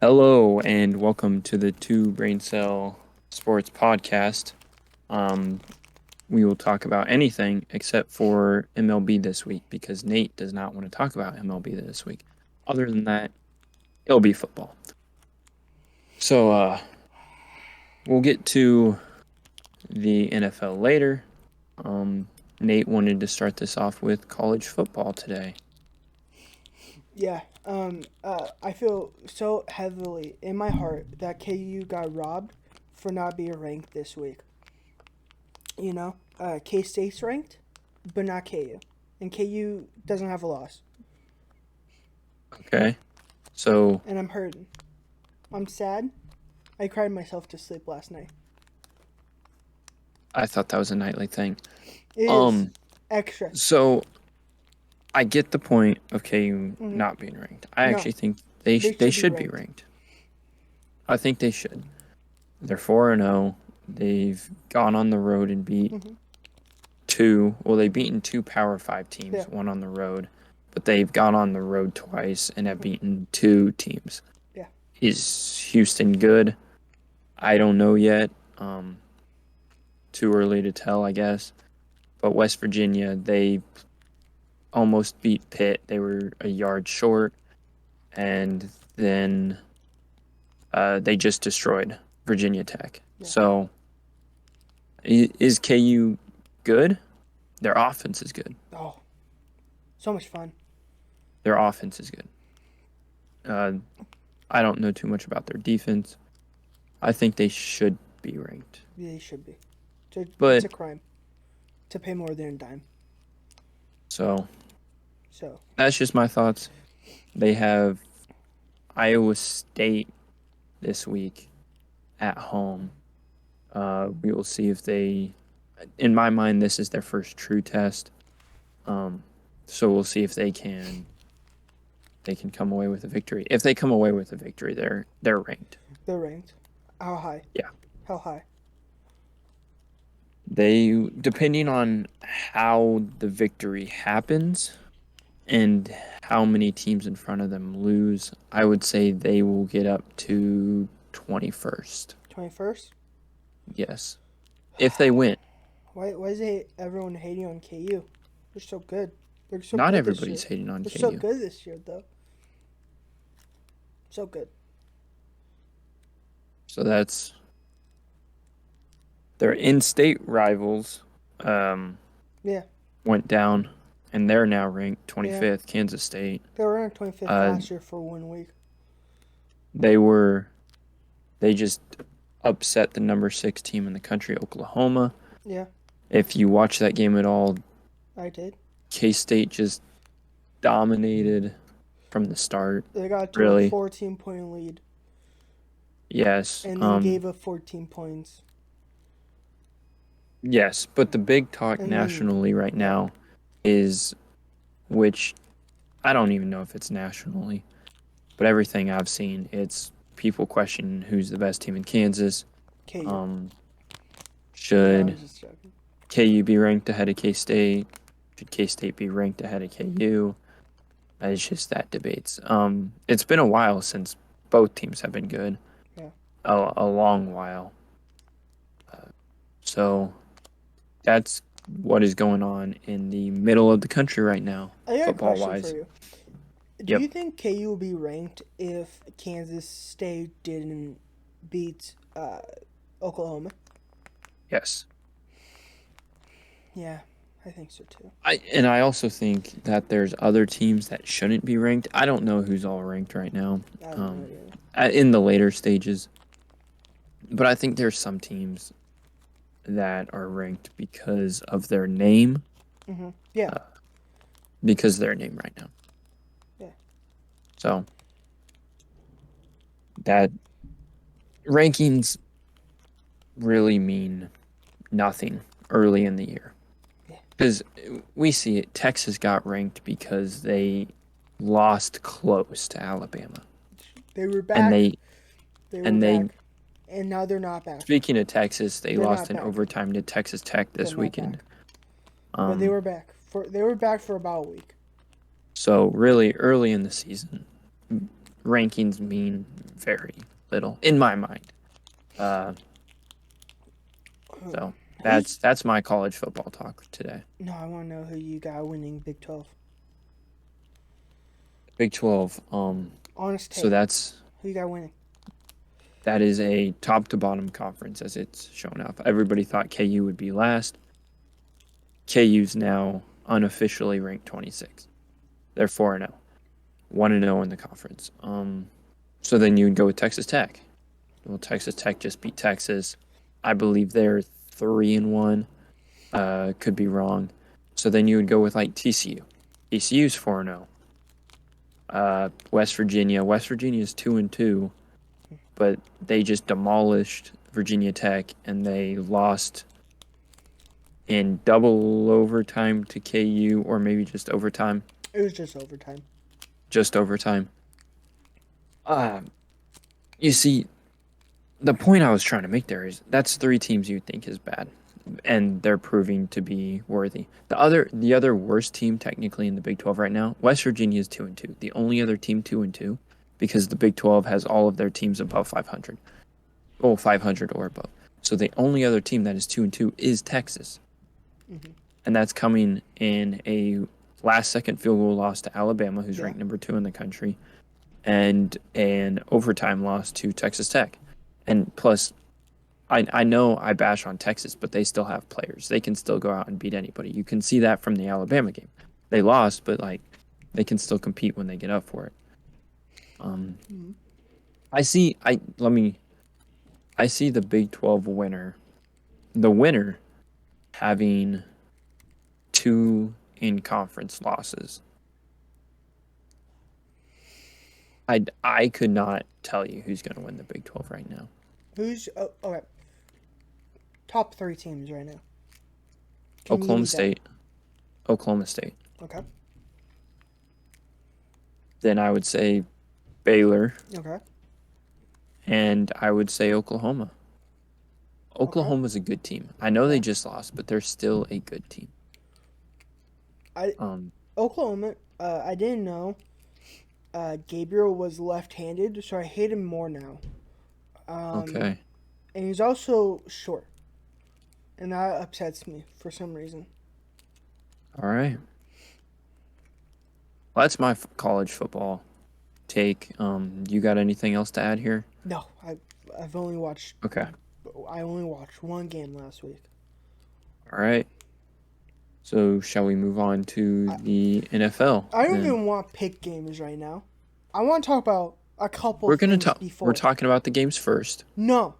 Hello and welcome to the Two Brain Cell Sports Podcast. Um, we will talk about anything except for MLB this week because Nate does not want to talk about MLB this week. Other than that, it'll be football. So we'll get to the NFL later. Nate wanted to start this off with college football today. Yeah. I feel so heavily in my heart that KU got robbed for not being ranked this week. K State's ranked, but not KU, and KU doesn't have a loss, Okay, so and I'm hurting. I'm sad. I cried myself to sleep last night. I thought that was a nightly thing. It is Um, extra. so I get the point of KU Mm-hmm. not being ranked. I No, actually think they they should be should be ranked. ranked. I think they should. They're 4-0. They've gone on the road and beat Mm-hmm. two. Well, they've beaten two Power 5 Yeah. teams, one on the road, but they've gone on the road twice and have Mm-hmm. beaten two teams. Yeah. Is Houston good? I don't know yet. Um, Too early to tell, I guess. But West Virginia, they almost beat Pitt. They were a yard short, and then they just destroyed Virginia Tech. Yeah. So, is KU good? Their offense is good. Oh, so much fun. Their offense is good. Uh, I don't know too much about their defense. I think they should be ranked. Yeah, they should be. It's But a crime to pay more than a dime. so So that's just my thoughts. They have Iowa State this week at home. We will see if they, in my mind, this is their first true test. So we'll see if they can come away with a victory. If they come away with a victory, they're ranked. they're ranked. How high? Yeah. How high? They, depending on how the victory happens and how many teams in front of them lose, I would say they will get up to 21st. 21st? Yes. If they win. Why is everyone hating on KU? They're so good. They're so Not good this year. everybody's hating on They're so KU. good this year, though. So good. So that's their in-state rivals Yeah, went down, and they're now ranked yeah. 25th. Kansas State. They were ranked 25th Uh, last year for 1 week. they were they just upset the number 6 team in the country, Oklahoma. Yeah, If you watch that game at all, I did. K-State just dominated from the start. They got to a Really, 14-point lead yes, and then gave up 14 points. yes. But the big talk And then, nationally right yeah, now is, which I don't even know if it's nationally, but everything I've seen, it's people questioning who's the best team in Kansas. KU. Um, No, I should was just joking. KU be ranked ahead of K-State? Should K-State be ranked ahead of KU? It's just that debates. It's been a while since both teams have been good. Yeah. A long while. So that's what is going on in the middle of the country right now, I got a football question for wise. you. Do Yep. you think KU will be ranked if Kansas State didn't beat Oklahoma? Yes. Yeah, I think so too. I also think that there's other teams that shouldn't be ranked. I don't know who's all ranked right now, I have no idea. in the later stages, but I think there's some teams that are ranked because of their name, Yeah, because of their name right now. yeah. So that rankings really mean nothing early in the year. Yeah. Because we see it, Texas got ranked because they lost close to Alabama. They were And back. They were they back. And now they're not back. speaking of Texas, they They're lost not in back. overtime to Texas Tech They're this not weekend. back. But they were back. They were back for about a week. So really early in the season, rankings mean very little in my mind. So that's my college football talk today. No, I want to know who you got winning Big 12. Big 12. Honest So take. that's Who you got winning? that is a top to bottom conference as it's shown up. Everybody thought KU would be last. KU's now unofficially ranked 26. They're 4-0. 1-0 in the conference. So then you would go with Texas Tech. Well, Texas Tech just beat Texas. I believe they're 3-1. Could be wrong. So then you would go with like TCU. TCU's 4-0. West Virginia. West Virginia is 2-2, but they just demolished Virginia Tech and they lost in double overtime to KU, or maybe just overtime. It was just overtime. Just overtime. You see, the point I was trying to make there is that's 3 teams you think is bad, and they're proving to be worthy. The other worst team technically in the Big 12 right now, West Virginia is 2-2. The only other team 2-2, because the Big 12 has all of their teams above 500. Oh, 500 or above. So the only other team that is 2-2 is Texas. Mm-hmm. And that's coming in a last-second field goal loss to Alabama, who's Yeah. ranked number 2 in the country, and an overtime loss to Texas Tech. And plus, I know I bash on Texas, but they still have players. They can still go out and beat anybody. You can see that from the Alabama game. They lost, but like they can still compete when they get up for it. I see the Big 12 winner. The winner having 2 in-conference losses. I could not tell you who's going to win the Big 12 right now. Who's okay? Top 3 teams right now. Can you Oklahoma use that? State. Oklahoma State. Okay. Then I would say Baylor, Okay. and I would say Oklahoma. Oklahoma's a good team. I know they just lost, but they're still a good team. Oklahoma. I didn't know. Gabriel was left-handed, so I hate him more now. Okay. And he's also short, and that upsets me for some reason. All right. Well, that's my college football take. You got anything else to add here? No, I've only watched. Okay. I only watched one game last week. All right. So shall we move on to the NFL? I don't then? even want to pick games right now. I want to talk about a couple. We're gonna things talk. before. We're talking about the games first, No.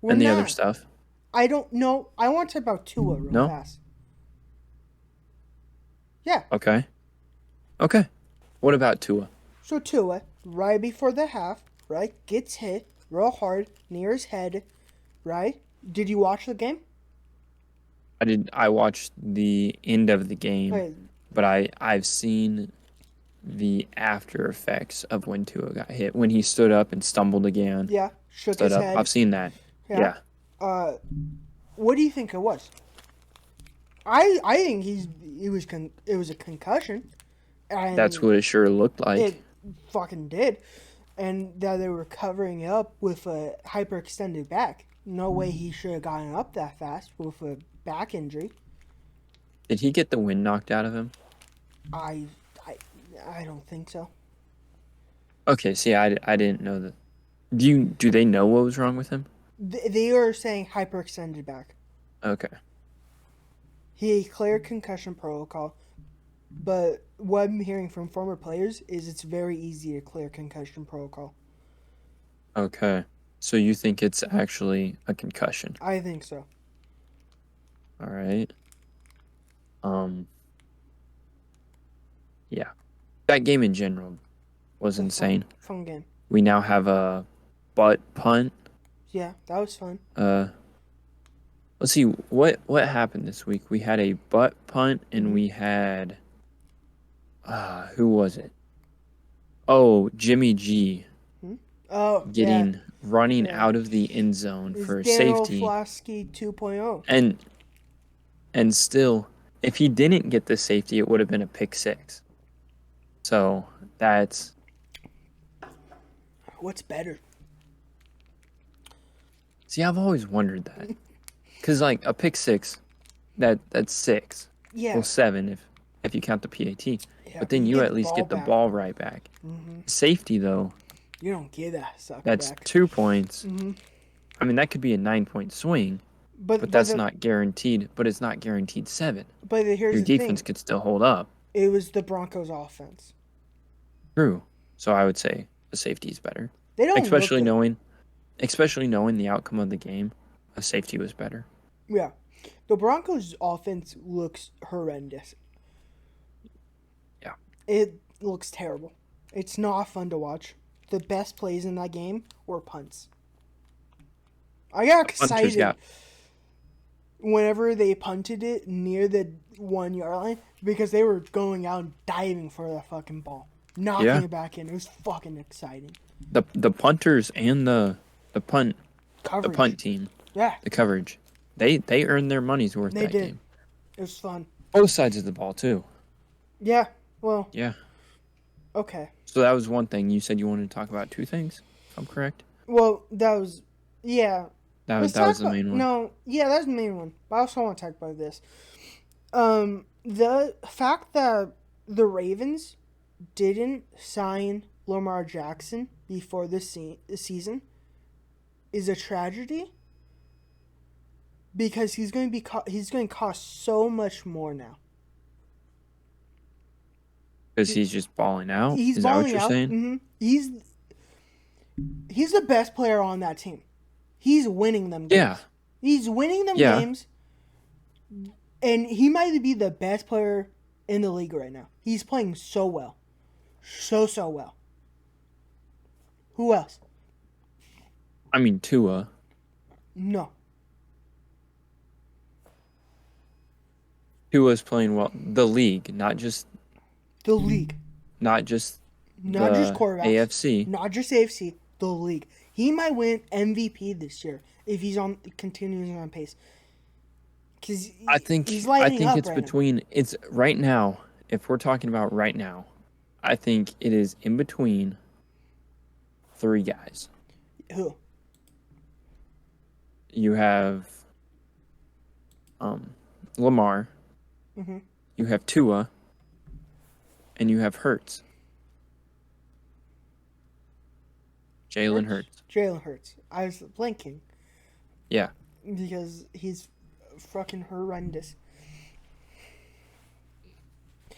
We're and the not. other stuff. I don't know. I want to talk about Tua real No? fast. Yeah. Okay. What about Tua? So Tua, right before the half, right, gets hit real hard near his head, right? Did you watch the game? I watched the end of the game, Okay. but I've seen the after effects of when Tua got hit, when he stood up and stumbled again. Yeah. Shook Stood his up. head. I've seen that. Yeah. What do you think it was? I think it was a concussion. And That's what it sure looked like. it fucking did. And that they were covering it up with a hyperextended back. No way he should have gotten up that fast with a back injury. Did he get the wind knocked out of him? I don't think so. Okay, see, I didn't know that. Do they know what was wrong with him? They are saying hyperextended back. Okay. He cleared concussion protocol, but what I'm hearing from former players is it's very easy to clear concussion protocol. Okay. So you think it's actually a concussion? I think so. All right. Yeah. That game in general was insane. Fun game. We now have a butt punt. Yeah, that was fun. Let's see what happened this week. We had a butt punt and we had who was it? Oh, Jimmy G Oh, running out of the end zone It's for Daniel safety. Flasky 2.0. And still, if he didn't get the safety, it would have been a pick six. So that's What's better? See, I've always wondered that. Because, like, a pick six, that's 6. Yeah. Well, 7 if you count the PAT. Yeah, But then you you get at the least ball get the back. ball right back. Mm-hmm. Safety, though, You don't get that sucker that's back. 2 points. Mm-hmm. I mean, that could be a 9-point swing, but that's not guaranteed. But it's not guaranteed 7. But here's Your the defense thing. could still hold up. It was the Broncos' offense. True. So I would say the safety is better. They don't Especially look knowing the outcome of the game, a safety was better. Yeah. The Broncos' offense looks horrendous. Yeah. It looks terrible. It's not fun to watch. The best plays in that game were punts. I got excited whenever they punted it near the 1 yard line because they were going out and diving for the fucking ball, knocking it back in. It was fucking exciting. The punters and the punt team, yeah, the coverage, they earned their money's worth that game. It was fun. Both sides of the ball too. Yeah. Well. Yeah. Okay. So that was one thing. You said you wanted to talk about 2 things, if I'm correct? Well, that was... Yeah. That was the main one. No, yeah, that's the main one. But I also want to talk about this. The fact that the Ravens didn't sign Lamar Jackson before this season is a tragedy because he's going to cost so much more now. Because he's just balling out? Is that what you're out. saying? Mm-hmm. He's the best player on that team. He's winning them games. Yeah. He's winning them games. And he might be the best player in the league right now. He's playing so well. So well. Who else? I mean, Tua. No. Tua's playing well. The league, not just... The league. Not just quarterbacks. AFC. Not just AFC. The league. He might win MVP this year if he's continuing on pace. Because I think it's between. It's right now. If we're talking about right now, I think it is in between 3 guys. Who? You have Lamar. Mm-hmm. You have Tua. And you have Hurts. Jalen Hurts. Jalen Hurts. I was blanking. Yeah. Because he's fucking horrendous.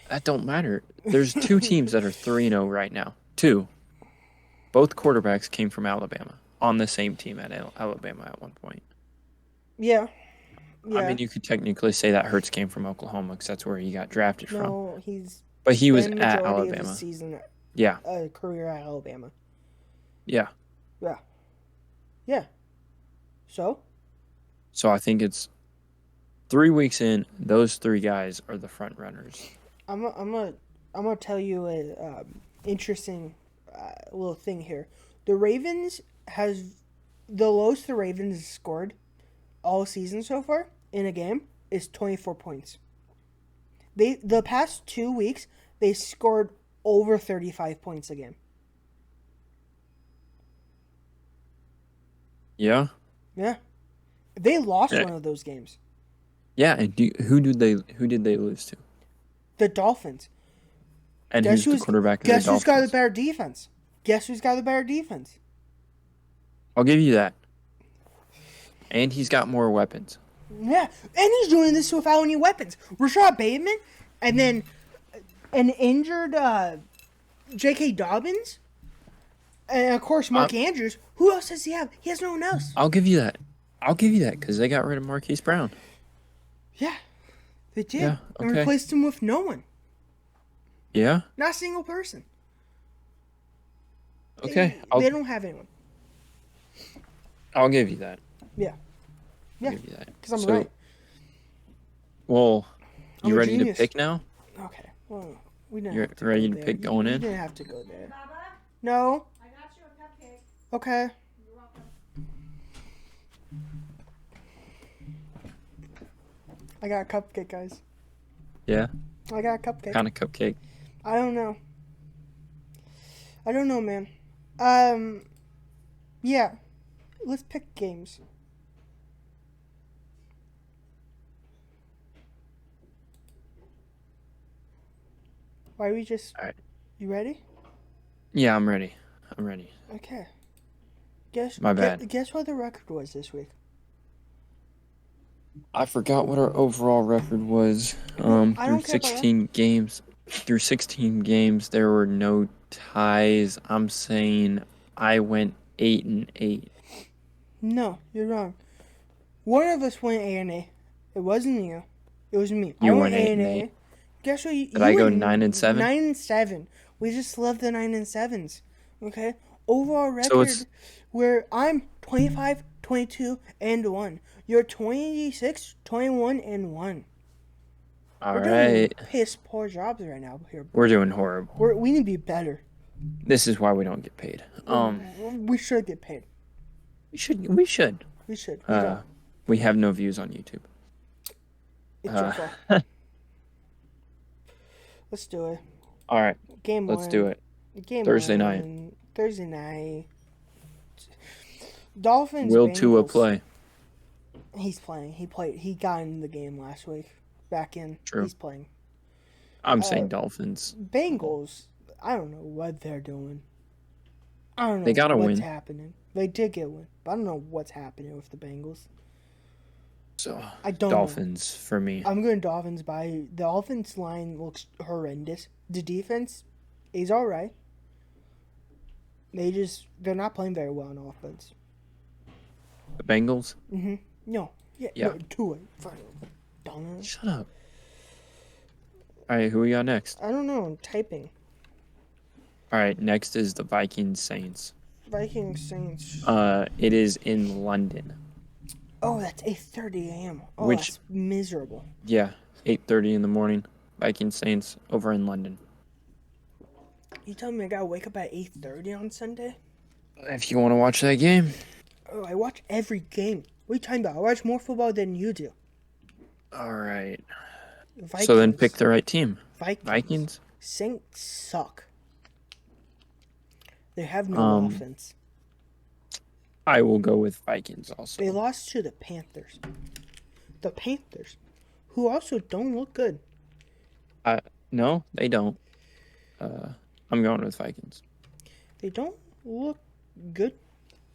That don't matter. There's 2 teams that are 3-0 right now. 2. Both quarterbacks came from Alabama. On the same team at Alabama at one point. Yeah. I mean, you could technically say that Hurts came from Oklahoma because that's where he got drafted from. No, But he was at Alabama. Of his season, career at Alabama. Yeah. Yeah. Yeah. So? So I think it's 3 weeks in. Those 3 guys are the front runners. I'm gonna tell you a interesting little thing here. The Ravens the lowest the Ravens has scored all season so far in a game is 24 points. The past 2 weeks they scored over 35 points a game. Yeah. Yeah. They lost one of those games. Yeah, and who did they lose to? The Dolphins. And who's the quarterback of the Dolphins? Guess who's got the better defense? I'll give you that. And he's got more weapons. Yeah, and he's doing this without any weapons. Rashad Bateman, and then an injured J.K. Dobbins, and of course Mark Andrews. Who else does he have? He has no one else. I'll give you that because they got rid of Marquise Brown. Yeah, they did. Yeah, okay. And replaced him with no one. Yeah? Not a single person. Okay. They don't have anyone. I'll give you that. Yeah. I'll give you that. Because I'm right. Well, you ready genius. to pick now? Okay. Well, we didn't You're have to ready go to there. pick going in? You didn't have to go there. Baba, No? I got you a cupcake. Okay. You're welcome. I got a cupcake, guys. Yeah? I got a cupcake. Kind of cupcake. I don't know, man. Yeah. Let's pick games. Why we just... All right. You ready? Yeah, I'm ready. I'm ready. Okay. Guess My bad. guess what the record was this week. I forgot what our overall record was. I Through don't care about that. 16 games. Through 16 games, there were no ties. I'm saying I went 8-8. No, you're wrong. One of us went A&A. It wasn't you. It was me. I You went went 8 and A&A. 8. Guess what? Did I go 9 and 7? 9 and 7. We just love the 9 and 7s. Okay? Overall So record it's where I'm 25, 22, and 1. You're 26, 21, and 1. all We're right. doing piss poor jobs right now here. We're doing horrible. We need to be better. This is why we don't get paid. We should get paid. We should. We should. We should. We don't. We have no views on YouTube. It's your fault. Let's do it. All right. Game one. Let's do it. Game Thursday one. night. Thursday night. Dolphins. Will Tua Bengals. play? He's playing. He played. He got in the game last week. Back in. True. He's playing. I'm saying Dolphins. Bengals. I don't know what they're doing. I don't know They gotta what's win. happening. They did get one, but I don't know what's happening with the Bengals. So I don't Dolphins for me. I'm going Dolphins by the offense line looks horrendous. The defense is all right. They're not playing very well on offense. The Bengals. No. Yeah. Yeah. No, Tua. Dumbass. Shut up. All right, who we got next? I don't know. I'm typing. All right, next is the Vikings Saints. Vikings Saints. It is in London. Oh, that's 8:30 a.m. Oh, Which- that's miserable. Yeah, 8:30 in the morning. Vikings Saints over in London. You telling me I gotta wake up at 8:30 on Sunday? If you want to watch that game. Oh, I watch every game. What are you talking about? I watch more football than you do. All right. Vikings. So then pick the right team. Vikings. Vikings. Saints suck. They have no offense. I will go with Vikings also. They lost to the Panthers. The Panthers, who also don't look good. No, they don't. I'm going with Vikings. They don't look good.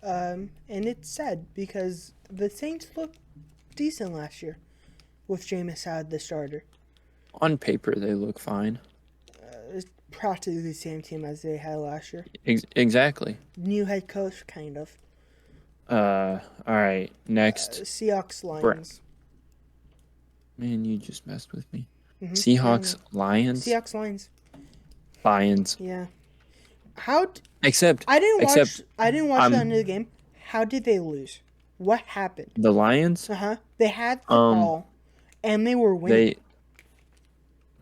And it's sad because the Saints looked decent last year with Jameis out the starter. On paper, they look fine. It's practically the same team as they had last year. Exactly. New head coach, kind of. All right. Next. Seahawks, Lions. Man, you just messed with me. Seahawks, Lions. Seahawks, Lions. Lions. Yeah. Except I didn't watch I'm- the end of the game. How did they lose? What happened? the Lions. They had the ball, and they were winning.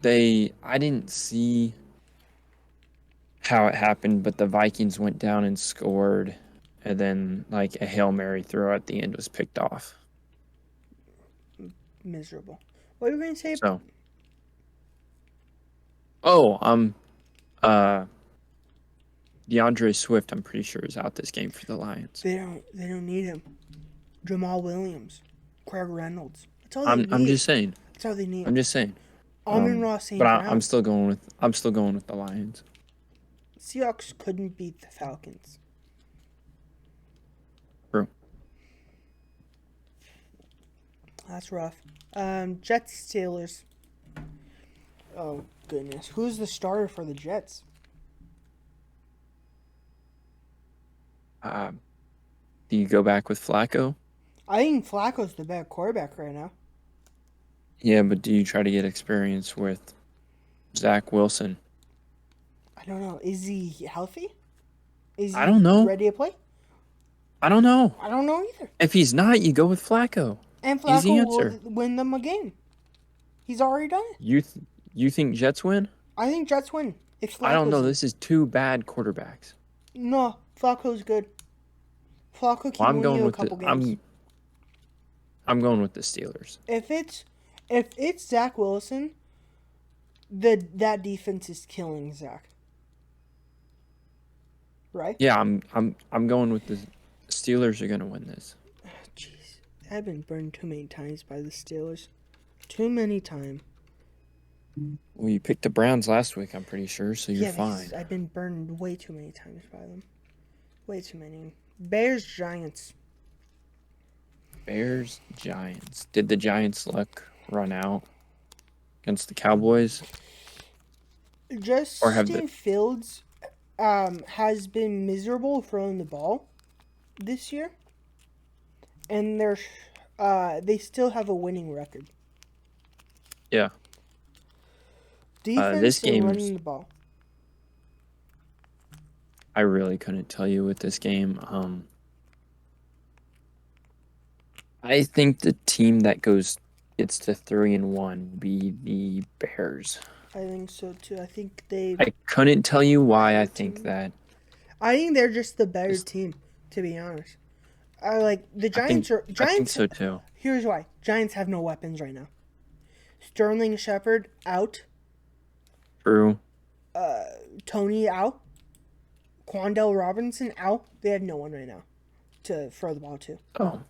I didn't see how it happened, but the Vikings went down and scored, and then like a Hail Mary throw at the end was picked off. Miserable. What were you going to say? So, DeAndre Swift, I'm pretty sure, is out this game for the Lions. They don't need him. Jamal Williams, Craig Reynolds. That's all they need. I'm just saying. That's all they need. I'm just saying. Amon-Ra St. But Brown. I'm still going with the Lions. Seahawks couldn't beat the Falcons. True. That's rough. Jets, Steelers. Oh goodness, who's the starter for the Jets? Do you go back with Flacco? I think Flacco's the better quarterback right now. Yeah, but do you try to get experience with Zach Wilson? I don't know. Is he healthy? Is he I don't know. ready to play? I don't know. I don't know either. If he's not, you go with Flacco. And Easy Flacco answer. will win them a game. He's already done it. You think Jets win? I think Jets win. If I don't know. Flacco's- This is two bad quarterbacks. No, Flacco's good. Flacco can Well, I'm win going you a with couple games. I'm going with the Steelers. If it's Zach Wilson, that defense is killing Zach. right? Yeah, I'm going with the Steelers are gonna win this. Jeez, I've been burned too many times by the Steelers. Too many times. Well, you picked the Browns last week, I'm pretty sure, so you're fine. I've been burned way too many times by them. Way too many. Bears, Giants. Bears, Giants. Did the Giants' luck run out against the Cowboys? Justin Fields has been miserable throwing the ball this year, and they still have a winning record. Yeah. Defense this and game's running the ball. I really couldn't tell you with this game. I think the team that gets to 3-1 be the Bears. I think so too. I think I couldn't tell you why I think that. I think they're just the better team, to be honest. I like the Giants. Giants. I think so too. Here's why: Giants have no weapons right now. Sterling Shepard out. True. Tony out. Quandell Robinson out. They have no one right now to throw the ball to. Oh.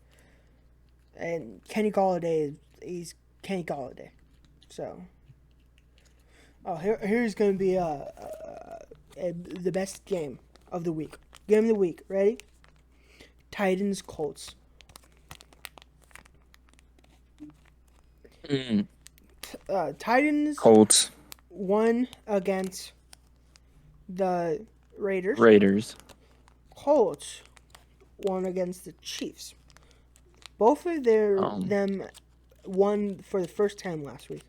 And Kenny Galladay, he's Kenny Galladay. So, here's going to be the best game of the week. Game of the week. Ready? Titans, Colts. Titans. Colts. Won against the Raiders. Colts won against the Chiefs. Both of them won for the first time last week.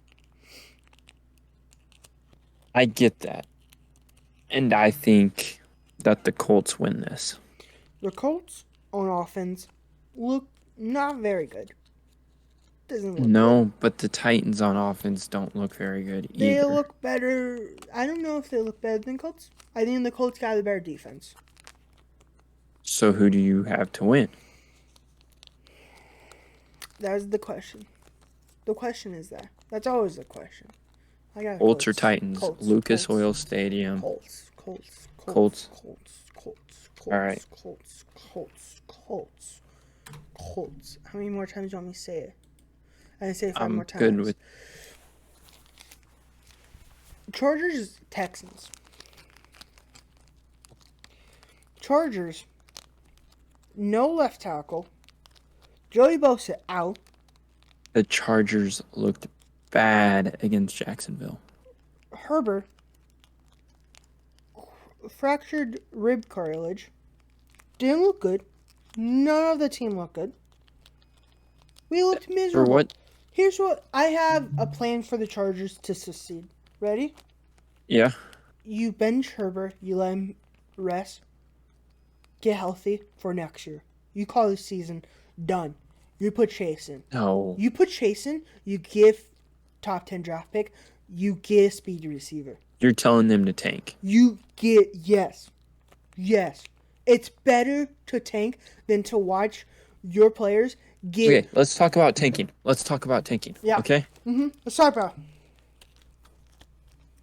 I get that. And I think that the Colts win this. The Colts on offense look not very good. But the Titans on offense don't look very good either. They look better. I don't know if they look better than Colts. I think the Colts got a better defense. So who do you have to win? That's the question. The question is that. That's always the question. Colts or Titans? Lucas Oil Stadium. Colts. All right. Colts. How many more times do you want me to say it? I didn't say it 5 more times. I'm good with. Chargers, Texans. Chargers. No left tackle. Joey Bosa out. The Chargers looked bad against Jacksonville. Herbert. Fractured rib cartilage. Didn't look good. None of the team looked good. We looked miserable. For what? Here's what I have a plan for the Chargers to succeed. Ready? Yeah. You bench Herbert. You let him rest. Get healthy for next year. You call the season done. You put Chase in. No. You put Chase in. You give top 10 draft pick. You get a speedy receiver. You're telling them to tank. You get yes. It's better to tank than to watch your players get. Okay, let's talk about tanking. Yeah. Okay. Let's talk about.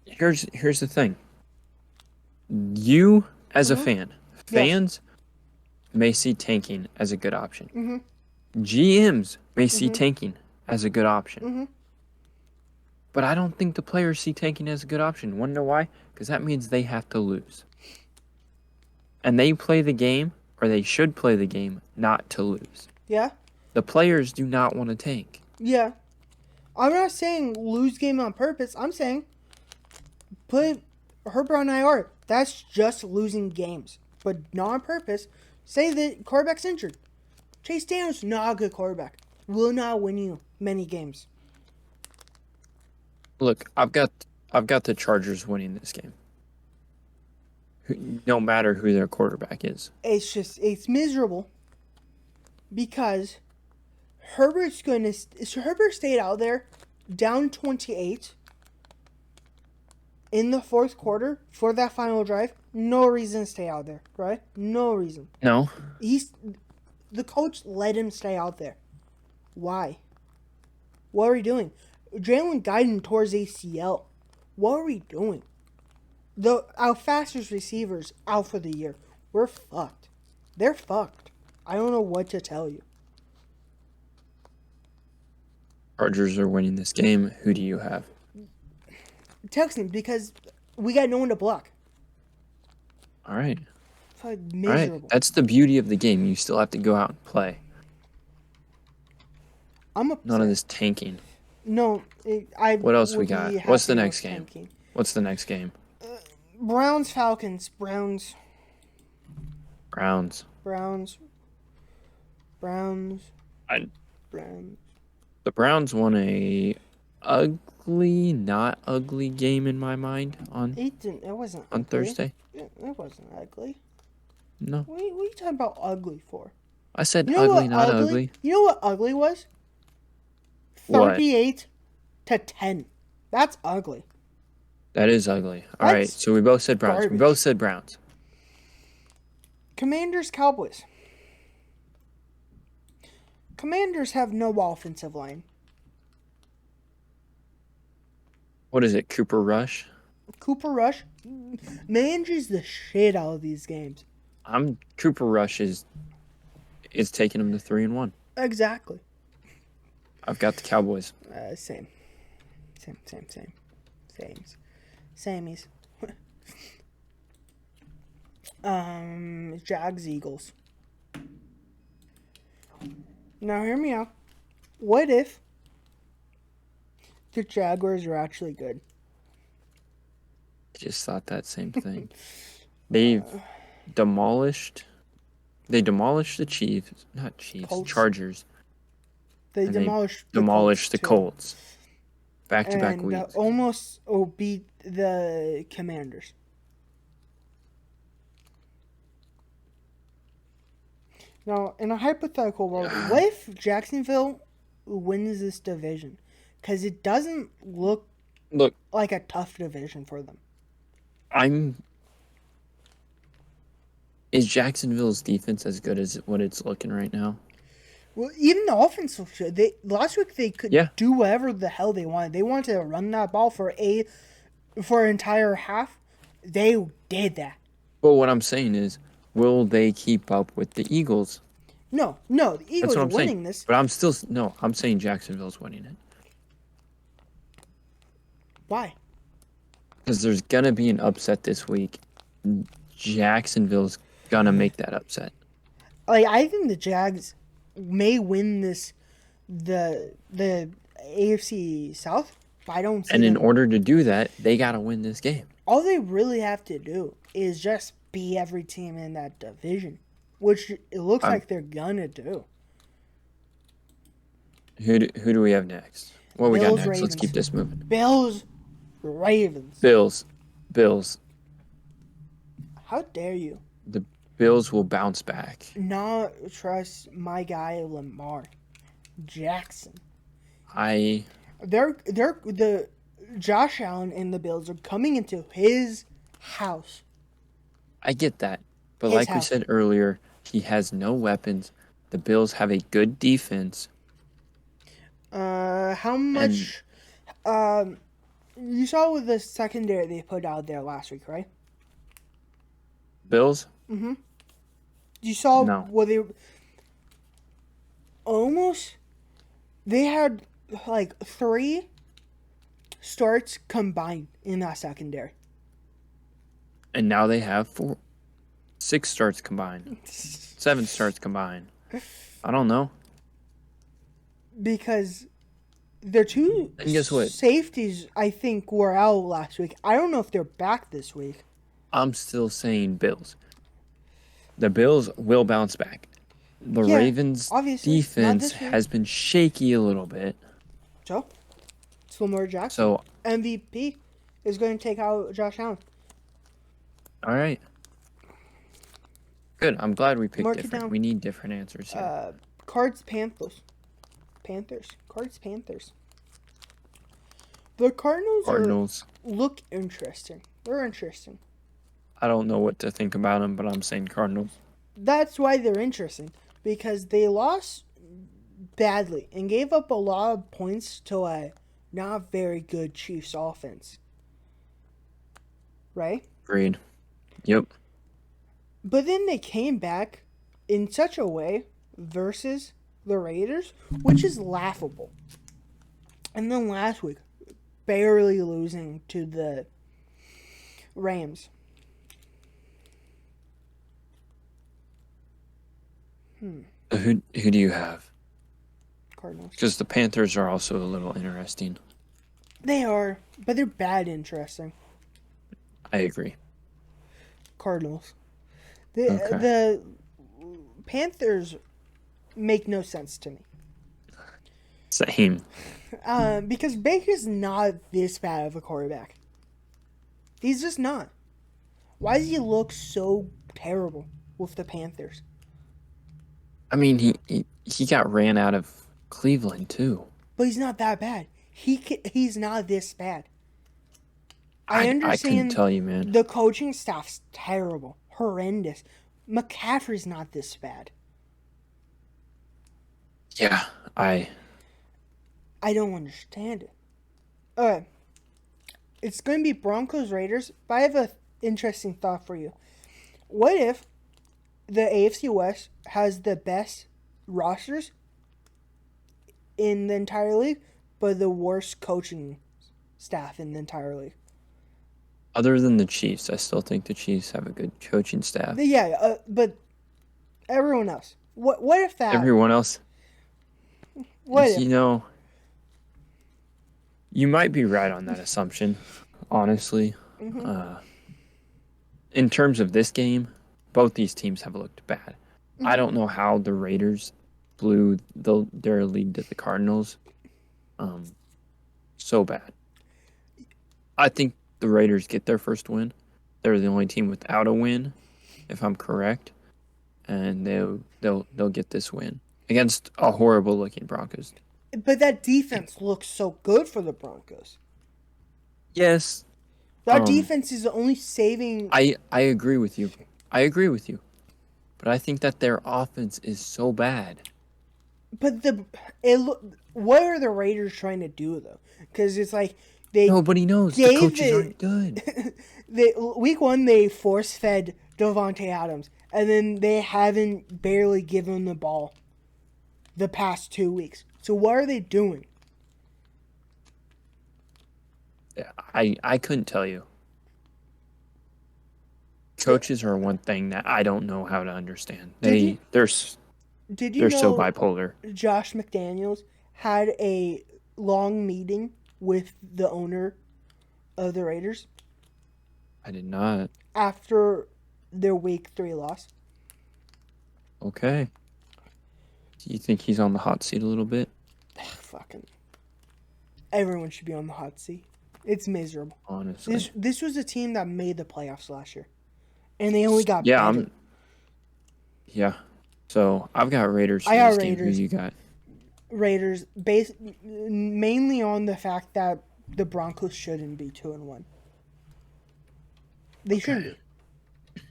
Here's the thing. You as a fans may see tanking as a good option. GMs may see tanking as a good option. But I don't think the players see tanking as a good option. Want to know why? Because that means they have to lose. And they play the game, or they should play the game, not to lose. Yeah? The players do not want to tank. Yeah. I'm not saying lose game on purpose. I'm saying put Herbert on IR. That's just losing games. But not on purpose. Say that quarterback's injured. Chase Daniels, not a good quarterback. Will not win you many games. Look, I've got the Chargers winning this game. No matter who their quarterback is. It's miserable because Herbert stayed out there down 28 in the fourth quarter for that final drive. No reason to stay out there, right? No reason. No. The coach let him stay out there. Why? What are we doing? Jalen Guyton tore his ACL. What are we doing? Our fastest receivers out for the year. We're fucked. They're fucked. I don't know what to tell you. Chargers are winning this game. Who do you have? Texans, because we got no one to block. All right. It's like All miserable. right. That's the beauty of the game. You still have to go out and play. I'm upset. None of this tanking. No, What else we would got? be What's the happy next with game? tanking. What's the next game? Browns, Falcons, Browns, Browns. Browns, Browns, I- Browns. The Browns won a ugly, not ugly game in my mind on It wasn't on ugly. Thursday. It wasn't ugly. No, What are you talking about ugly for? I said You know ugly, what not ugly. You know what ugly was? What? 38-10. That's ugly. That is ugly. All right, That's so we both said Browns. garbage. We both said Browns. Commanders, Cowboys. Commanders have no offensive line. What is it? Cooper Rush? Cooper Rush manages the shit out of these games. Cooper Rush is taking him to 3-1. Exactly. I've got the Cowboys. Same. Samies. Jags, Eagles. Now hear me out. What if the Jaguars are actually good? I just thought that same thing. They demolished the Chiefs, not Chiefs, Colts. Chargers. They And demolished demolished the too. Colts. Back-to-back And weeks. almost beat the Commanders. Now, in a hypothetical world, what if Jacksonville wins this division? Because it doesn't look Look, like a tough division for them. Is Jacksonville's defense as good as what it's looking right now? Well, even the offense looks good. Last week they could Yeah. do whatever the hell they wanted. They wanted to run that ball for an entire half. They did that. But what I'm saying is, will they keep up with the Eagles? No, the That's Eagles what are I'm winning saying. this. But I'm saying Jacksonville's winning it. Why? Because there's going to be an upset this week. Jacksonville's going to make that upset. Like, I think the Jags may win the AFC South. But I don't see And in them. order to do that, they got to win this game. All they really have to do is just beat every team in that division, which it looks like they're gonna do. Who do we have next? What we got Bills, next? Let's Ravens. keep this moving. Bills, Ravens. Bills. How dare you The Bills will bounce back. not trust my guy Lamar Jackson? The Josh Allen and the Bills are coming into his house. I get that. But His like we house. said earlier, he has no weapons. The Bills have a good defense. How much? You saw with the secondary they put out there last week, right? Bills? You saw No. what they almost. They had like 3 starts combined in that secondary. And now they have 6 starts combined. 7 starts combined. I don't know. Because their 2 And guess what? safeties, I think, were out last week. I don't know if they're back this week. I'm still saying Bills. The Bills will bounce back. The Yeah, Ravens' obviously, not defense this week. has been shaky a little bit. So, it's Lamar Jackson. So, MVP is going to take out Josh Allen. all right. Good. I'm glad we picked Mark it different. down. We need different answers here. Cards, Panthers. Cards, Panthers. The Cardinals. look interesting. They're interesting. I don't know what to think about them, but I'm saying Cardinals. That's why they're interesting. Because they lost badly and gave up a lot of points to a not very good Chiefs offense. Right? Agreed. Yep. But then they came back in such a way versus the Raiders, which is laughable. And then last week, barely losing to the Rams. Who do you have? Cardinals. Because the Panthers are also a little interesting. They are, but they're bad interesting. I agree. Cardinals. Okay. The Panthers make no sense to me. Same. Because Baker's not this bad of a quarterback. He's just not. Why does he look so terrible with the Panthers? I mean, he got ran out of Cleveland too. But he's not that bad. He's not this bad. I couldn't understand tell you, man. the coaching staff's terrible, horrendous. McCaffrey's not this bad. Yeah, I don't understand it. Okay. It's going to be Broncos Raiders, but I have an interesting thought for you. What if the AFC West has the best rosters in the entire league, but the worst coaching staff in the entire league? Other than the Chiefs, I still think the Chiefs have a good coaching staff. Yeah, but everyone else. What if that? Everyone else. What if? You know, you might be right on that assumption, honestly. Mm-hmm. In terms of this game, both these teams have looked bad. Mm-hmm. I don't know how the Raiders blew their lead to the Cardinals. So bad. I think the Raiders get their first win. They're the only team without a win, if I'm correct, and they'll get this win against a horrible looking Broncos. But that defense looks so good for the Broncos. Yes. That defense is only saving. I agree with you. But I think that their offense is so bad. But what are the Raiders trying to do though? Because it's like nobody knows. The coaches aren't good. Week 1 they force fed Devontae Adams, and then they haven't barely given the ball the past 2 weeks. So what are they doing? I couldn't tell you. Coaches are one thing that I don't know how to understand. They're so bipolar. Josh McDaniels had a long meeting with the owner of the Raiders? I did not. After their week 3 loss. Okay. Do you think he's on the hot seat a little bit? Fucking. Everyone should be on the hot seat. It's miserable. Honestly. This was a team that made the playoffs last year. And they only got better. Yeah. So, I've got Raiders. I got Raiders. Who you got? Raiders, mainly on the fact that the Broncos shouldn't be 2-1. They shouldn't be.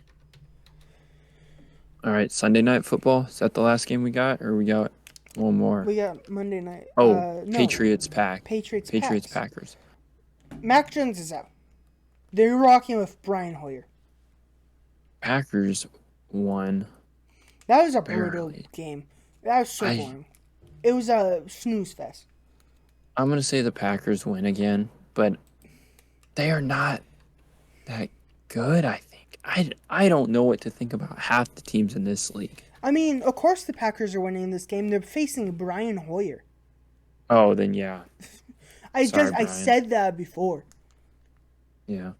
All right, Sunday Night Football. Is that the last game we got, or we got one more? We got Monday night. No. Patriots Packers. Packers. Mac Jones is out. They're rocking with Brian Hoyer. Packers won. That was a brutal game. That was so boring. It was a snooze fest. I'm going to say the Packers win again, but they are not that good, I think. I don't know what to think about half the teams in this league. I mean, of course the Packers are winning this game. They're facing Brian Hoyer. Oh, then yeah. I said that before. Yeah.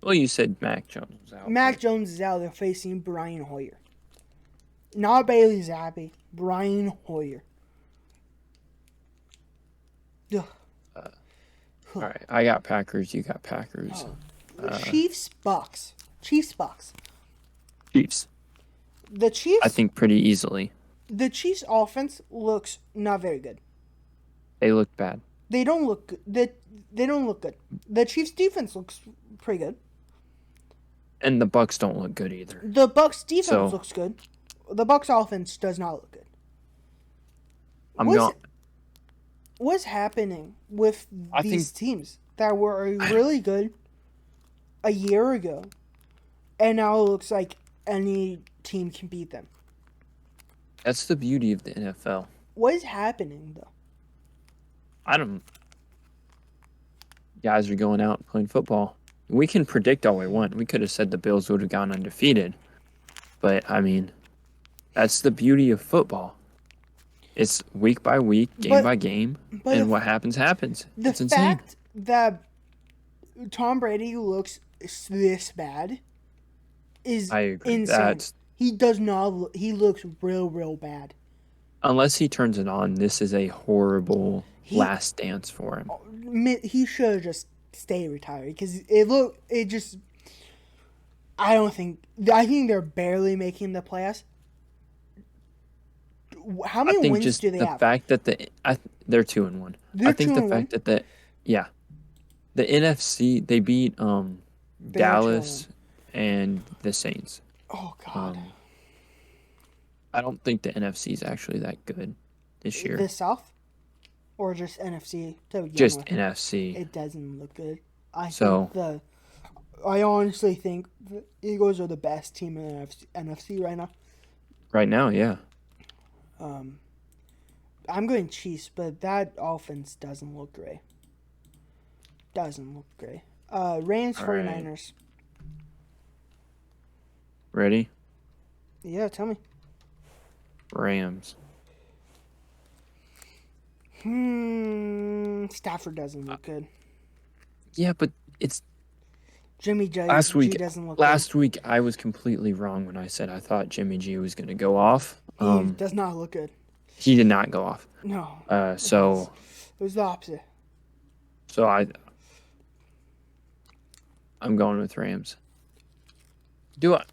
Well, you said Mac Jones was out. Mac Jones is out. They're facing Brian Hoyer. Not Bailey Zappi. Brian Hoyer. All right. I got Packers. You got Packers. Chiefs, Bucks. Chiefs. The Chiefs. I think pretty easily. The Chiefs' offense looks not very good. They look bad. They don't look good. They don't look good. The Chiefs' defense looks pretty good. And the Bucks don't look good either. The Bucks' defense looks good. The Bucks' offense does not look good. What's happening with these teams that were really good a year ago, and now it looks like any team can beat them. That's the beauty of the NFL. What is happening though? I don't. Guys are going out and playing football. We can predict all we want. We could have said the Bills would have gone undefeated, but I mean, that's the beauty of football. It's week by week, game by game, and what happens happens. It's insane. The fact that Tom Brady looks this bad is I agree. insane. He does not. He looks real bad. Unless he turns it on, this is a horrible last dance for him. He should have just stayed retired because it just. I think they're barely making the playoffs. How many wins do they have? The fact that they're 2-1. I think the fact that the NFC, they beat Dallas and the Saints. Oh God. I don't think the NFC is actually that good this year. The South, or just NFC? Just NFC. It doesn't look good. I honestly think the Eagles are the best team in the NFC right now. Right now, yeah. I'm going Chiefs, but that offense doesn't look great. Rams 49ers. Right. Ready? Yeah, tell me. Rams. Stafford doesn't look good. Yeah, but it's Jimmy G last week. Doesn't look last good. week, I was completely wrong when I said I thought Jimmy G was going to go off. He does not look good. He did not go off. No. So it was the opposite. So I'm going with Rams. Do I?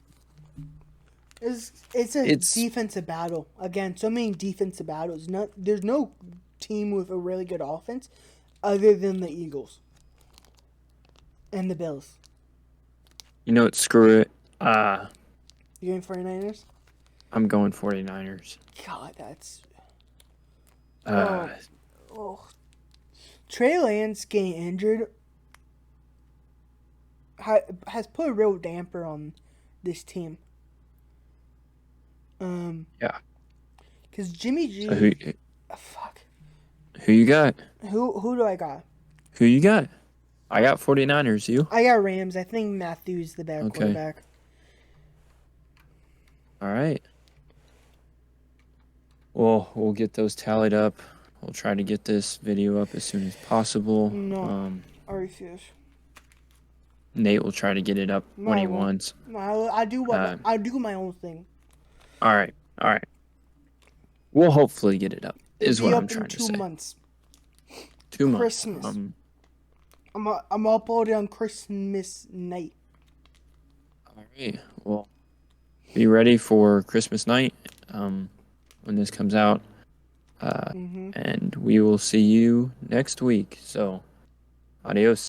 It's a defensive battle. Again, so many defensive battles. There's no team with a really good offense other than the Eagles and the Bills. You know what? Screw it. You going 49ers? I'm going 49ers. God, that's... Trey Lance getting injured has put a real damper on this team. Yeah. Because Jimmy G... So fuck. Who you got? Who do I got? Who you got? I got 49ers. You? I got Rams. I think Matthews the better quarterback. All right. Well, we'll get those tallied up. We'll try to get this video up as soon as possible. No, I refuse. Nate will try to get it up when he wants. No, I do my own thing. All right. We'll hopefully get it up. Is what I'm trying to say. 2 months. 2 months. Christmas. I'm uploading on Christmas night. All right. Well, be ready for Christmas night when this comes out. And we will see you next week. So, adios.